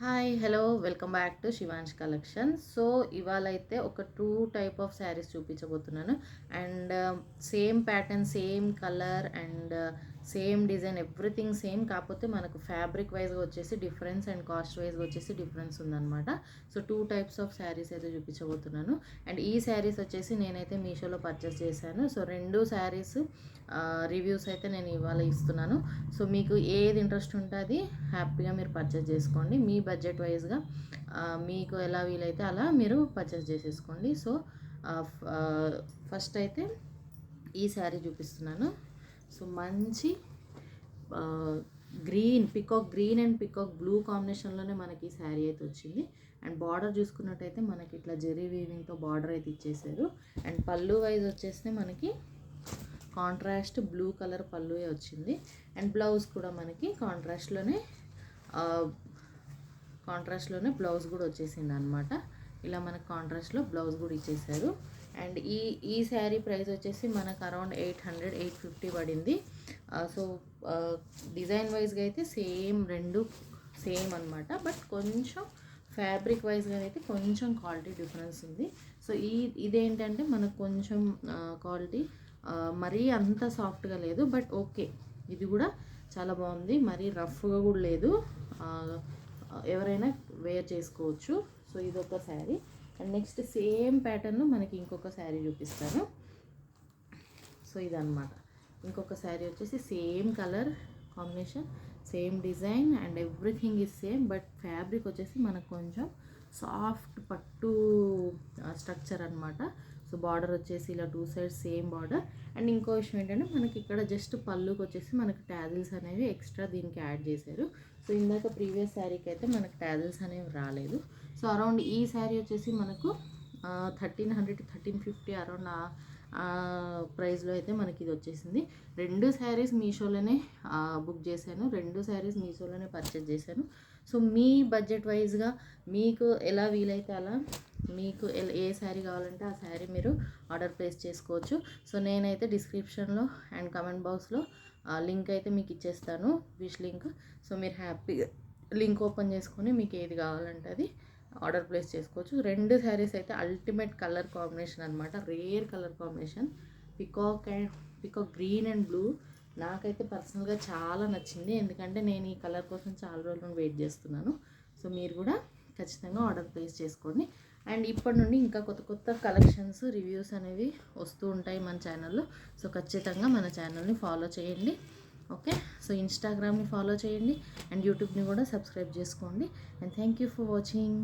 Hi hello welcome back to Shivansh collection. So ఇవాళ అయితే ఒక టూ టైప్ ఆఫ్ శారీస్ చూపించబోతున్నాను. And same pattern, same colour and same design, everything same. కాకపోతే మనకు fabric వైజ్గా వచ్చేసి డిఫరెన్స్ అండ్ కాస్ట్ వైజ్గా వచ్చేసి డిఫరెన్స్ ఉందన్నమాట. So two types of saris అయితే చూపించబోతున్నాను. అండ్ ఈ శారీస్ వచ్చేసి నేనైతే మీషోలో పర్చేస్ చేశాను. సో రెండు శారీస్ రివ్యూస్ అయితే నేను ఇవాళ ఇస్తున్నాను. సో మీకు ఏది ఇంట్రెస్ట్ ఉంటుంది హ్యాపీగా మీరు పర్చేస్ చేసుకోండి. మీ బడ్జెట్ వైజ్గా మీకు ఎలా వీలైతే అలా మీరు పర్చేస్ చేసేసుకోండి. సో ఫస్ట్ అయితే ఈ శారీ చూపిస్తున్నాను. సో మంచి green, peacock green and peacock blue కాంబినేషన్లోనే మనకి శారీ అయితే వచ్చింది. అండ్ బార్డర్ చూసుకున్నట్టయితే మనకి ఇట్లా జెరీ వీవింగ్తో బార్డర్ అయితే ఇచ్చేసారు. అండ్ పళ్ళు వైజ్ వచ్చేస్తే మనకి కాంట్రాస్ట్ బ్లూ కలర్ పళ్ళువే వచ్చింది. అండ్ బ్లౌజ్ కూడా మనకి కాంట్రాస్ట్లోనే బ్లౌజ్ కూడా వచ్చేసింది అనమాట. ఇలా మనకు కాంట్రాస్ట్లో బ్లౌజ్ కూడా ఇచ్చేసారు. అండ్ ఈ శారీ ప్రైస్ వచ్చేసి మనకు అరౌండ్ 850 పడింది. సో డిజైన్ వైజ్గా అయితే రెండు సేమ్ అనమాట. బట్ కొంచెం ఫ్యాబ్రిక్ వైజ్గా అయితే కొంచెం క్వాలిటీ డిఫరెన్స్ ఉంది. సో ఇదేంటంటే మనకు కొంచెం క్వాలిటీ మరీ అంత సాఫ్ట్గా లేదు, బట్ ఓకే, ఇది కూడా చాలా బాగుంది. మరీ రఫ్గా కూడా లేదు, ఎవరైనా వేర్ చేసుకోవచ్చు. సో ఇదొక శారీ. అండ్ నెక్స్ట్ సేమ్ ప్యాటర్న్లో మనకి ఇంకొక శారీ చూపిస్తాను. సో ఇదన్నమాట ఇంకొక శారీ వచ్చేసి same colour combination, same design and everything is same. But fabric వచ్చేసి మనకు కొంచెం సాఫ్ట్ పట్టు స్ట్రక్చర్ అనమాట. సో బార్డర్ వచ్చేసి ఇలా two sides same border. And ఇంకో విషయం ఏంటంటే మనకి ఇక్కడ జస్ట్ పళ్ళుకి వచ్చేసి మనకి టాజిల్స్ అనేవి ఎక్స్ట్రా దీనికి యాడ్ చేశారు. సో ఇందాక ప్రీవియస్ శారీకి అయితే మనకు టాజిల్స్ అనేవి రాలేదు. సో అరౌండ్ ఈ శారీ వచ్చేసి మనకు 1300 to 1350 అరౌండ్ ప్రైస్లో అయితే మనకి ఇది వచ్చేసింది. రెండు శారీస్ మీషోలోనే బుక్ చేశాను, రెండు శారీస్ మీషోలోనే పర్చేజ్ చేశాను. సో మీ బడ్జెట్ వైజ్గా మీకు ఎలా వీలైతే అలా మీకు ఏ శారీ కావాలంటే ఆ శారీ మీరు ఆర్డర్ ప్లేస్ చేసుకోవచ్చు. సో నేనైతే డిస్క్రిప్షన్లో అండ్ కమెంట్ బాక్స్లో లింక్ అయితే మీకు ఇచ్చేస్తాను, విష్ లింక్. సో మీరు హ్యాపీగా లింక్ ఓపెన్ చేసుకొని మీకు ఏది కావాలంటే అది ఆర్డర్ ప్లేస్ చేసుకోవచ్చు. రెండు శారీస్ అయితే అల్టిమేట్ కలర్ కాంబినేషన్ అనమాట, rare colour combination. Peacock green and blue నాకైతే పర్సనల్గా చాలా నచ్చింది, ఎందుకంటే నేను ఈ కలర్ కోసం చాలా రోజులు వెయిట్ చేస్తున్నాను. సో మీరు కూడా ఖచ్చితంగా ఆర్డర్ ప్లేస్ చేసుకోండి. అండ్ ఇప్పటి నుండి ఇంకా కొత్త కొత్త కలెక్షన్స్, రివ్యూస్ అనేవి వస్తూ ఉంటాయి మన ఛానల్లో. సో ఖచ్చితంగా మన ఛానల్ని ఫాలో చేయండి. ఓకే, సో ఇన్స్టాగ్రామ్ని ఫాలో చేయండి అండ్ యూట్యూబ్ని కూడా సబ్స్క్రైబ్ చేసుకోండి. And thank you for watching.